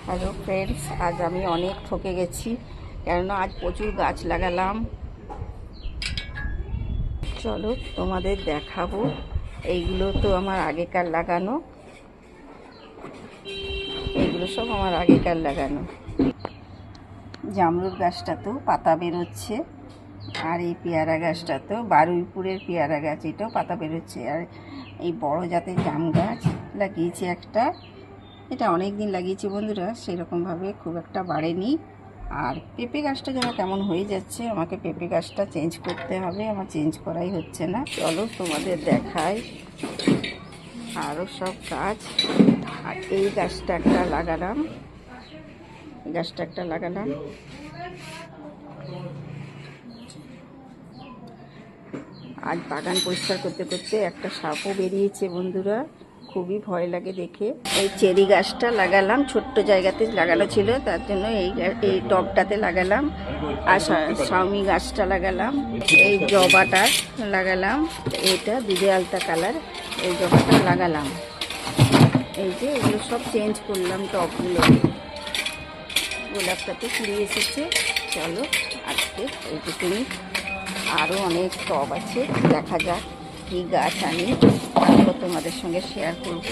Hello friends, আজ আমি অনেক ঠকে গেছি, কেননা আজ প্রচুর গাছ লাগালাম। চলো তোমাদের দেখাবো। এইগুলো তো আমার আগেকার লাগানো, এইগুলো সব আমার আগেকার লাগানো। জামরুল গাছটাতেও পাতা বেরোচ্ছে, আর এই পেয়ারা গাছটাতেও বারুইপুরের পেয়ারা গাছ, এটাও পাতা বেরোচ্ছে। আর এই বড় জাতের জাম গাছ লাগিয়েছি একটা, এটা অনেক দিন লাগিয়েছি বন্ধুরা, সেরকমভাবে খুব একটা বাড়েনি। আর পেঁপে গাছটা যেন কেমন হয়ে যাচ্ছে, আমাকে পেঁপে গাছটা চেঞ্জ করতে হবে, আমার চেঞ্জ করাই হচ্ছে না। চলো তোমাদের দেখাই আরও সব গাছ। আর এই গাছটা একটা লাগালাম, এই গাছটা একটা লাগালাম। আজ বাগান পরিষ্কার করতে করতে একটা সাপও বেরিয়েছে বন্ধুরা, খুবই ভয় লাগে দেখে। এই চেরি গাছটা লাগালাম, ছোট্ট জায়গাতে লাগানো ছিল, তার জন্য এই টবটাতে লাগালাম। আর শাউমি গাছটা লাগালাম, এই জবাটা লাগালাম, এইটা দুধে আলতা কালার, এই জবাটা লাগালাম। এই যে এগুলো সব চেঞ্জ করলাম টবগুলো। গোলাপটাতে ফুরিয়ে এসেছে। চলো আজকে এইটুকুনি, আরও অনেক টব আছে, দেখা যাক কী গাছ আনি, তারপর তোমাদের সঙ্গে শেয়ার করব।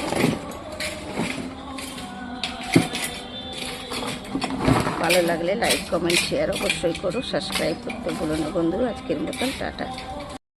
ভালো লাগলে লাইক কমেন্ট শেয়ার অবশ্যই করো, সাবস্ক্রাইব করতে ভুলো না বন্ধু। আজকের মতন টাটা।